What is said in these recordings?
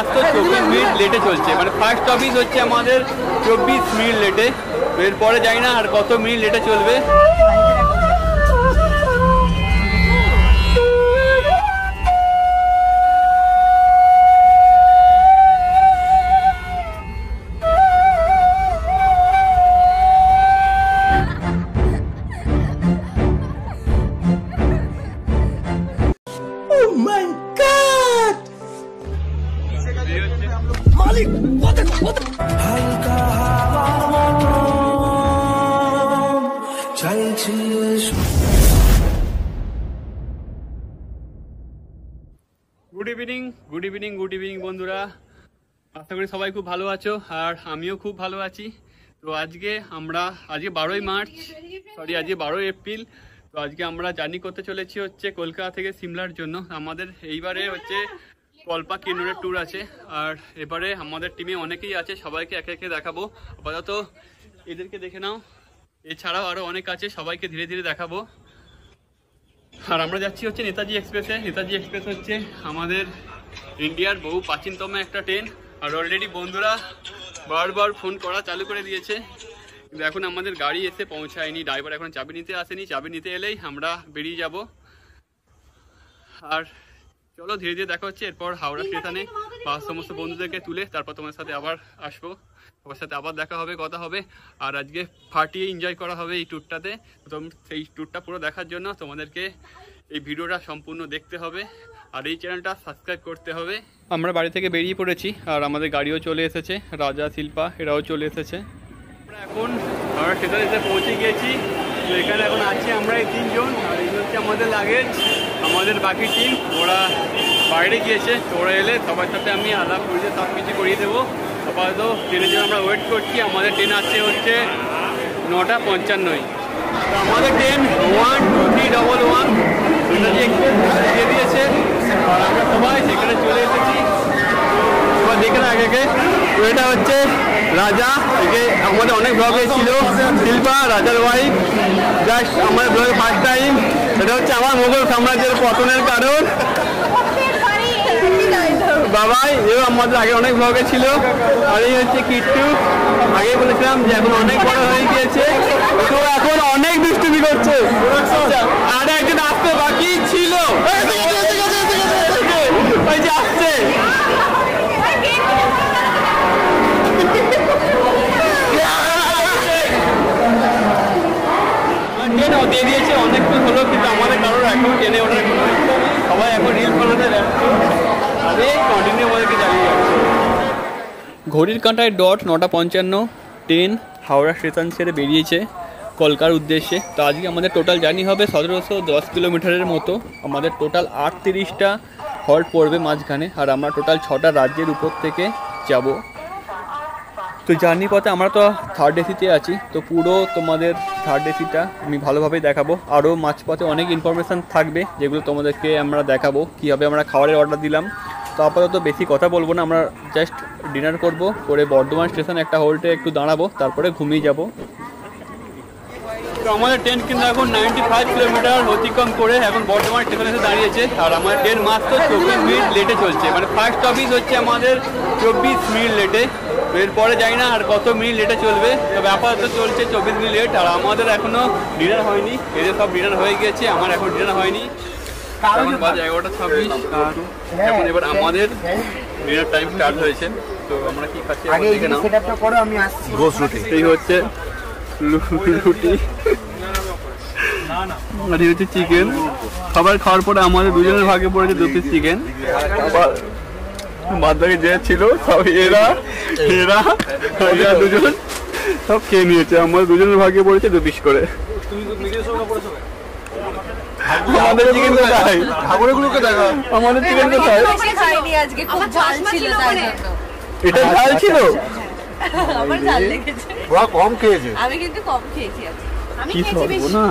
মাত্র 24 মিনিট লেটে চলছে, মানে ফার্স্ট অফিস হচ্ছে আমাদের 24 মিনিট লেটে। এরপরে যাই না আর কত মিনিট লেটে চলবে। গুড ইভিনিং বন্ধুরা, আশা করি সবাই খুব ভালো আছো আর আমিও খুব ভালো আছি। তো আজকে 12ই মার্চ, আজকে 12 এপ্রিল। তো আজকে আমরা জার্নি করতে চলেছি হচ্ছে কলকাতা থেকে সিমলার জন্য। আমাদের এইবারে হচ্ছে কল্পা কিন্নরের ট্যুর আছে, আর এবারে আমাদের টিমে অনেকেই আছে, সবাইকে একে একে দেখাবো। আপাতত এদেরকে দেখে নাও, এছাড়াও আরও অনেক আছে, সবাইকে ধীরে ধীরে দেখাবো। আর আমরা যাচ্ছি হচ্ছে নেতাজি এক্সপ্রেসে। নেতাজি এক্সপ্রেস হচ্ছে আমাদের ইন্ডিয়ার বহু প্রাচীনতম একটা ট্রেন। আর অলরেডি বন্ধুরা বারবার ফোন করা চালু করে দিয়েছে, কিন্তু এখন আমাদের গাড়ি এসে পৌঁছায়নি। ড্রাইভার এখন চাবি নিতে আসেনি, চাবি নিতে এলেই আমরা বেরিয়ে যাব। আর চলো ধীরে ধীরে দেখা হচ্ছে এরপর হাওড়া স্টেশনে, বা সমস্ত বন্ধুদেরকে তুলে তারপর তোমার সাথে আবার আসবো, তোমার সাথে আবার দেখা হবে, কথা হবে। আর আজকে ফাটিয়ে এনজয় করা হবে এই ট্যুরটাতে। তো সেই ট্যুরটা পুরো দেখার জন্য তোমাদেরকে এই ভিডিওটা সম্পূর্ণ দেখতে হবে আর এই চ্যানেলটা সাবস্ক্রাইব করতে হবে। আমরা বাড়ি থেকে বেরিয়ে পড়েছি আর আমাদের গাড়িও চলে এসেছে, রাজা শিল্পা এরাও চলে এসেছে। আমরা এখন হাওড়া স্টেশনে এসে পৌঁছে গিয়েছি। তো এখানে এখন আছি আমরা এই 3 জন, আর এই হচ্ছে আমাদের লাগেজ। আমাদের বাকি টিম ওরা বাইরে গিয়েছে, তো ওরা এলে সবার সাথে আমি আলাপ করিয়ে সব কিছু করিয়ে দেবো। আপাতত ট্রেনের জন্য আমরা ওয়েট করছি। আমাদের ট্রেন আসছে হচ্ছে 9:55। তো আমাদের ট্রেন 12311 নেতাজি এক্সপ্রেস দিয়ে দিয়েছে, আর আমরা সবাই সেখানে চলে এসেছি। এবার দেখে না আগে, তো এটা হচ্ছে রাজা, একে আমাদের অনেক ব্লগে ছিল, শিল্পা রাজার ওয়াইফ, জাস্ট আমাদের ব্লগে ফার্স্ট টাইম। এটা হচ্ছে আমার মোগল সাম্রাজ্যের পতনের কারণ বাবাই, এও আমাদের আগে অনেক ব্লগে ছিল। আর এই হচ্ছে কিট্টু, আগে বলেছিলাম যে এখন অনেক বড় হয়ে গিয়েছে, তো এখন অনেক দুষ্টুমি করছে। আর একজন আসতে বাকি ছিল, ওই যে আসছে। ট্রেন দিয়ে দিয়েছে অনেকক্ষণ হলো, কিন্তু আমাদের কারোর এখন ট্রেনে ওঠার কোনো ইচ্ছা নেই। সবাই এখন রিল বানাতে ব্যস্ত, আরে কন্টিনিউ আমাদেরকে চালিয়ে যাচ্ছে। ঘড়ির কাঁটায় ডট 9:55, ট্রেন হাওড়া স্টেশন ছেড়ে বেরিয়েছে কলকাতার উদ্দেশ্যে। তো আজকে আমাদের টোটাল জার্নি হবে 1710 কিলোমিটারের মতো। আমাদের টোটাল 38টা হল্ট পড়বে মাঝখানে, আর আমরা টোটাল 6টা রাজ্যের উপর থেকে যাব। তো জার্নি পথে আমরা তো থার্ড এসিতে আছি, তো পুরো তোমাদের থার্ড এসিটা আমি ভালোভাবেই দেখাবো। আরও মাঝপথে অনেক ইনফরমেশান থাকবে যেগুলো তোমাদেরকে আমরা দেখাবো, কীভাবে আমরা খাবারের অর্ডার দিলাম। তো আপাতত বেশি কথা বলবো না, আমরা জাস্ট ডিনার করব, করে বর্ধমান স্টেশনে একটা হোল্টে একটু দাঁড়াবো, তারপরে ঘুমিয়ে যাব। তো আমাদের ট্রেন কিন্তু এখন 95 কিলোমিটার অতিক্রম করে এখন বর্ধমান স্টেশনে এসে দাঁড়িয়েছে। আর আমাদের ট্রেন মাত্র 24 মিনিট লেটে চলছে, মানে ফার্স্ট অফিস হচ্ছে আমাদের 24 মিনিট লেটে। এরপরে যাই না আর কত মিনিট লেটে চলবে, তবে আপাতত চলছে 24 মিনিট লেট। আর আমাদের এখনও ডিনার হয়নি, এদের সব ডিনার হয়ে গিয়েছে, আমার এখন ডিনার হয়নি। এখন বাজে 11:26, আর এখন এবার আমাদের ডিনার টাইম স্টার্ট হয়েছে। তো আমরা কি খাচ্ছি দেখে নাও। এই হচ্ছে রুটি, আর হচ্ছে চিকেন। খাবার খাওয়ার পরে আমাদের দুজনের ভাগে পড়েছে 2 পিস চিকেন। আবার বাদ বাকি যে ছিল সব এরা দুজন সব খেয়ে নিয়েছে। আমাদের দুজনের ভাগে পড়েছে 2 পিস করে। আমাদের চিকেন কোথায়? ঠাকুরগুলোকে দেখা, আমাদের চিকেন কোথায়? এটা ঝাল ছিল, ওরা কম খেয়েছে, আমি কিন্তু কম খেয়েছি। আমি খেয়েছি বেশি না,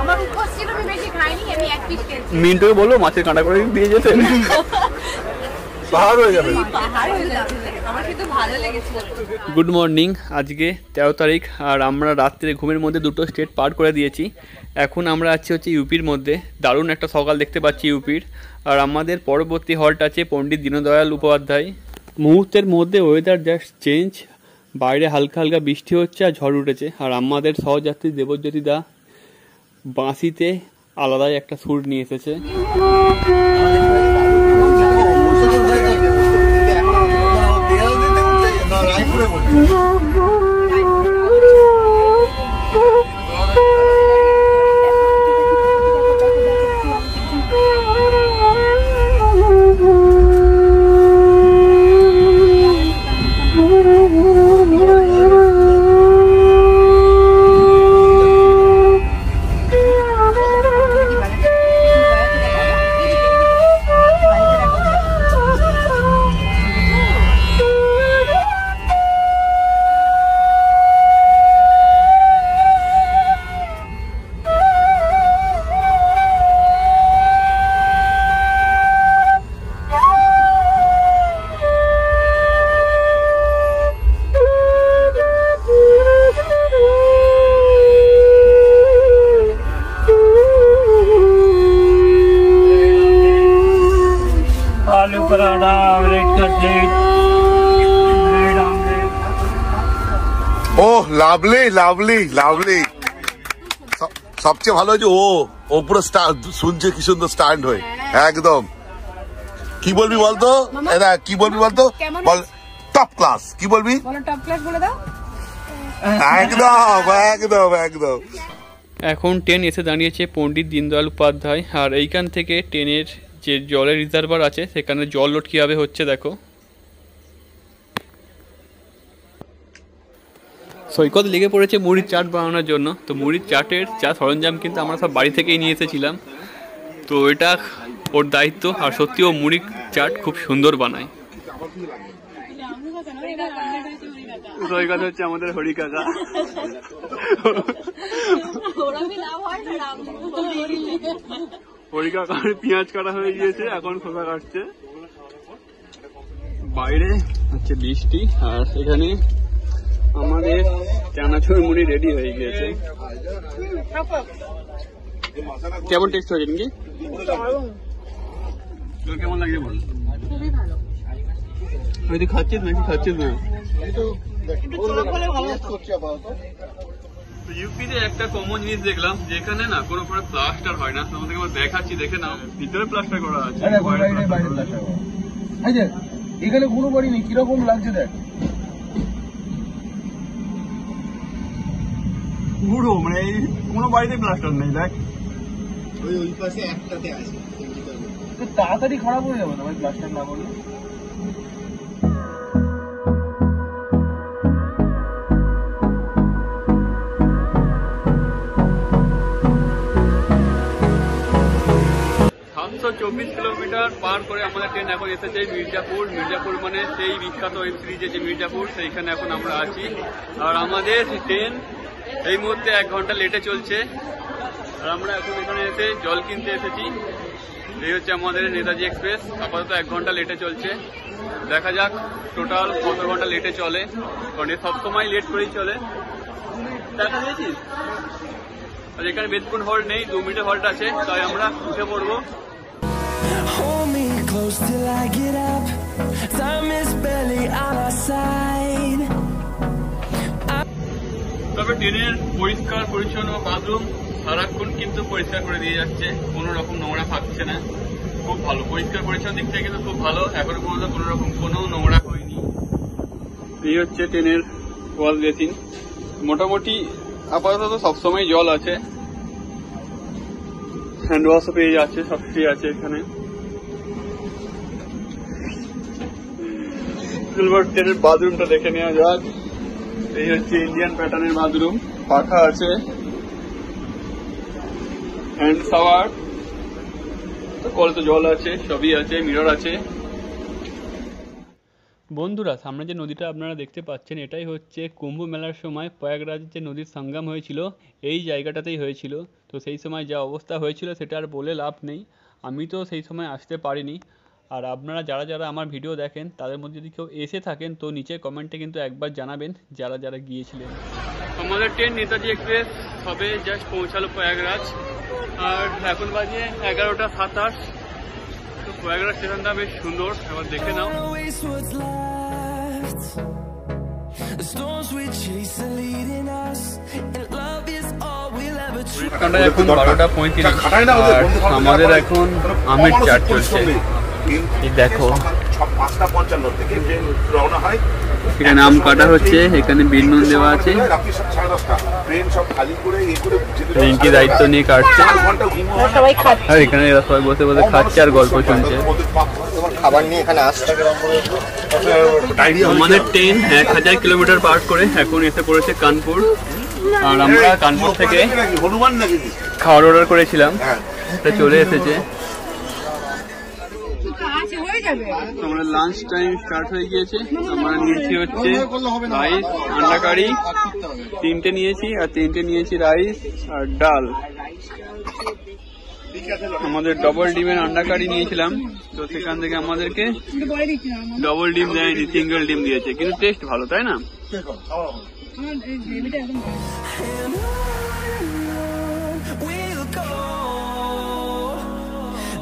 আমার উপোস ছিল, আমি বেশি খাইনি, আমি এক পিস খেয়েছি। মিন্টুকে বলো মাছের কাঁটা করে দিয়ে যেতে, পাহাড় হয়ে যাবে। পাহাড় হয়ে যাবে, আমার কিন্তু ভালো গুড মর্নিং। আজকে 13 তারিখ আর আমরা রাত্রে ঘুমের মধ্যে দুটো স্টেট পার করে দিয়েছি। এখন আমরা আছি হচ্ছে ইউপির মধ্যে। দারুণ একটা সকাল দেখতে পাচ্ছি ইউপির। আর আমাদের পরবর্তী হল্ট আছে পণ্ডিত দীনদয়াল উপাধ্যায়। মুহূর্তের মধ্যে ওয়েদার জাস্ট চেঞ্জ, বাইরে হালকা হালকা বৃষ্টি হচ্ছে আর ঝড় উঠেছে। আর আমাদের সহযাত্রী দেবজ্যোতি দা বাঁশিতে আলাদাই একটা সুর নিয়ে এসেছে। ওহ লাভলি লাভলি লাভলি। সবচেয়ে ভালো হয়েছে ও পুরো শুনছে কি সুন্দর স্ট্যান্ড হয়ে একদম। কি বলবি বলতো, এরা কি বলবি বলতো, বল টপ ক্লাস। কি বলবি? টপ ক্লাস বলে দাও। একদম একদম একদম। এখন ট্রেন এসে দাঁড়িয়েছে পণ্ডিত দীনদয়াল উপাধ্যায়। আর এইখান থেকে ট্রেনের যে জলের রিজার্ভার আছে সেখানে জল লোড কীভাবে হচ্ছে দেখো। সৈকত লেগে পড়েছে মুড়ির চাট বানানোর জন্য। তো মুড়ির চাটের যা সরঞ্জাম কিন্তু আমরা সব বাড়ি থেকেই নিয়ে এসেছিলাম। তো এটা ওর দায়িত্ব। আর সত্যি ও মুড়ির চাট খুব সুন্দর বানায়। সৈকত হচ্ছে আমাদের হরি কাকা। হরি কাকার পেঁয়াজ কাটা হয়ে গিয়েছে, এখন খোসা কাটছে। বাইরে হচ্ছে বৃষ্টি আর এখানে আমাদের চানাচুর মুড়ি রেডি হয়ে গিয়েছে। কেমন টেস্ট হয়েছে নাকি? তোর কেমন লাগছে বল? খুবই ভালো। তুই খাচ্ছিস নাকি খাচ্ছিস না? ইউপিতে একটা কমন জিনিস দেখলাম, যেখানে না কোনো প্লাস্টার হয় না। তোমাদেরকে দেখাচ্ছি, দেখে নাও। ভিতরে প্লাস্টার করা আছে, এখানে কোনো বাড়ি নেই। কিরকম লাগছে দেখ, পুরো মানে কোনো বাড়িতে প্লাস্টার নেই। দেখ ওই পাশে একটাতে আছে, তাড়াতাড়ি খারাপ হয়ে যাবে না ভাই প্লাস্টার না করলে। কিলোমিটার পার করে আমাদের ট্রেন এখন এসেছে মির্জাপুর। মির্জাপুর মানে সেই বিখ্যাত ওয়েব সিরিজে যে মির্জাপুর, সেইখানে এখন আমরা আছি। আর আমাদের ট্রেন এই মুহূর্তে 1 ঘন্টা লেটে চলছে। আর আমরা এখন এখানে এসে জল কিনতে এসেছি। এই হচ্ছে আমাদের নেতাজি এক্সপ্রেস। আপাতত 1 ঘন্টা লেটে চলছে। দেখা যাক টোটাল কত ঘন্টা লেটে চলে, কারণ সবসময় লেট করেই চলে। দেখা দিয়েছিস? আর এখানে বেদপুর হল্ট নেই, 2 মিনিটের হল্ট আছে, তাই আমরা উঠে পড়বো। Hold me close till I get up. Time is barely on our side. তবে ট্রেনের পরিষ্কার পরিচ্ছন্ন বাথরুম সারাক্ষণ কিন্তু পরিষ্কার করে দিয়ে যাচ্ছে, কোনো রকম নোংরা থাকছে না। খুব ভালো পরিষ্কার পরিচ্ছন্ন দিক থেকে কিন্তু খুব ভালো। এখনো পর্যন্ত কোনো রকম কোনো নোংরা হয়নি। এই হচ্ছে ট্রেনের ওয়াল বেসিন। মোটামুটি আপাতত সবসময় জল আছে, হ্যান্ড ওয়াশও পেয়ে যাচ্ছে, সব ফ্রি আছে এখানে। ট্রেনের বাথরুমটা দেখে নেওয়া যাক। এই হচ্ছে ইন্ডিয়ান প্যাটার্নের বাথরুম, পাখা আছে, হ্যান্ড শাওয়ার, কলতে জল আছে, সবই আছে, মিরর আছে। বন্ধুরা, সামনে যে নদীটা আপনারা দেখতে পাচ্ছেন, এটাই হচ্ছে কুম্ভ মেলার সময় প্রয়াগরাজের যে নদীর সঙ্গম হয়েছিল, এই জায়গাটাতেই হয়েছিল। তো সেই সময় যা অবস্থা হয়েছিল সেটা আর বলে লাভ নেই। আমি তো সেই সময় আসতে পারিনি। আর আপনারা যারা যারা আমার ভিডিও দেখেন তাদের মধ্যে যদি কেউ এসে থাকেন তো নিচে কমেন্টে কিন্তু একবার জানাবেন যারা যারা গিয়েছিলেন। আমাদের ট্রেন নেতাজি এক্সপ্রেস সবে জাস্ট পৌঁছালো প্রয়াগরাজ, আর এখন বাজে 11:27। তো প্রয়াগরাজ স্টেশনটা বেশ সুন্দর, এবার দেখে নাও। Waste what's left. The storms we chase are leading us, and love is all we'll ever trust. ঘন্টায় এখন 12:35, আর আমাদের এখন আমের চাট চলছে। এই দেখো, 5:55 থেকে ট্রেন রওনা হয়। এখানে আম কাটা হচ্ছে, এখানে বিল নুন দেওয়া আছে। রাত্রি 10:30 ট্রেন সব খালি করে ট্রেনটি দায়িত্ব নিয়ে কাটছে, সবাই খাচ্ছে। আর এখানে এরা সবাই বসে বসে খাচ্ছে আর গল্প শুনছে। খাবার নিয়ে এখানে আসছে। আমাদের ট্রেন 1000 কিলোমিটার পার করে এখন এসে পড়েছে কানপুর, আর আমরা কানপুর থেকে হনুমান নাকি খাবার অর্ডার করেছিলাম, এটা চলে এসেছে। আমরা লাঞ্চ টাইম স্টার্ট হয়ে গিয়েছে। আমরা নিয়েছি হচ্ছে রাইস, আন্ডা কারি 3টে নিয়েছি, আর 3টে নিয়েছি রাইস আর ডাল। আমাদের ডবল ডিমের আন্ডা কারি নিয়েছিলাম, তো সেখান থেকে আমাদেরকে ডবল ডিম দেয়নি, সিঙ্গেল ডিম দিয়েছে, কিন্তু টেস্ট ভালো, তাই না? And on we'll go,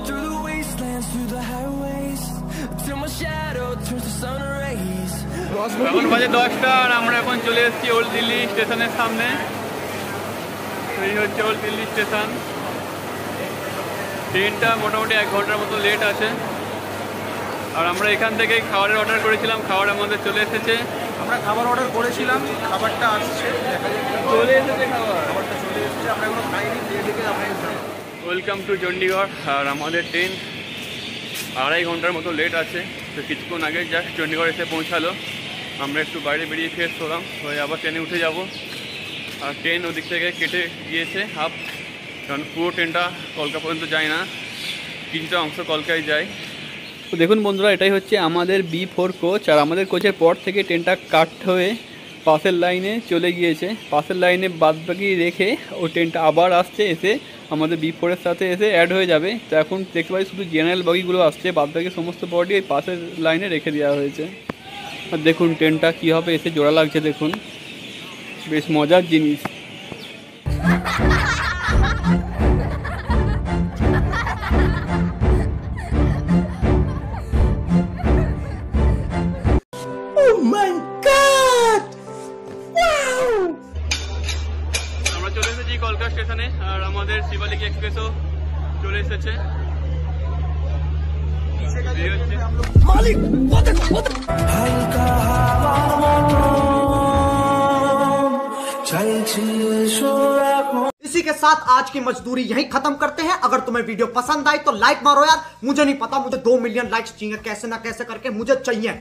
through the wastelands, through the highways, till my shadow turns to sun rays. এখন বাজে 10টা, আর আমরা এখন চলে এসেছি ওল্ড দিল্লি স্টেশনের সামনে। এই হচ্ছে ওল্ড দিল্লি স্টেশন। ট্রেনটা মোটামুটি 1 ঘন্টার মতো লেট আছে, আর আমরা এখান থেকে খাবারের অর্ডার করেছিলাম, খাবার আমাদের চলে এসেছে। আমরা খাবার অর্ডার করেছিলাম, খাবারটা আসছে। চলে এসেছে খাবার, খাবারটা চলে এসেছে, আমরা এখনো খাইনি। খেয়ে দেখে আমরা ওয়েলকাম টু চণ্ডীগড়। আর আমাদের ট্রেন 2.5 ঘন্টার মতো লেট আছে, তো কিছুক্ষণ আগে জাস্ট চণ্ডীগড় এসে পৌঁছালো। আমরা একটু বাইরে বেরিয়ে ফ্রেশ হলাম, হয়ে আবার ট্রেনে উঠে যাব। আর ট্রেন ওদিক থেকে কেটে গিয়েছে হাফ, কারণ পুরো ট্রেনটা কলকা পর্যন্ত যায় না, কিছুটা অংশ কলকায় যায়। তো দেখুন বন্ধুরা, এটাই হচ্ছে আমাদের B4 কোচ, আর আমাদের কোচের পর থেকে ট্রেনটা কাট হয়ে পাশের লাইনে চলে গিয়েছে। পাশের লাইনে বাদবাকি রেখে ও ট্রেনটা আবার আসছে, এসে আমাদের B4-এর সাথে এসে অ্যাড হয়ে যাবে। তো এখন দেখতে পাই শুধু জেনারেল বগিগুলো আসছে, বাদবাকি সমস্ত বডি এই পাশের লাইনে রেখে দেওয়া হয়েছে। আর দেখুন ট্রেনটা কীভাবে এসে জোড়া লাগছে, দেখুন বেশ মজার জিনিস। আমরা চলে এসেছি কলকাতা স্টেশনে, আর আমাদের শিবালিক এক্সপ্রেসও চলে এসেছে। इसी के साथ आज की मजदूरी यहीं खत्म करते हैं। अगर तुम्हें वीडियो पसंद आई तो लाइक मारो यार, मुझे नहीं पता, मुझे 2 मिलियन लाइक्स चाहिए कैसे ना कैसे करके, मुझे चाहिए।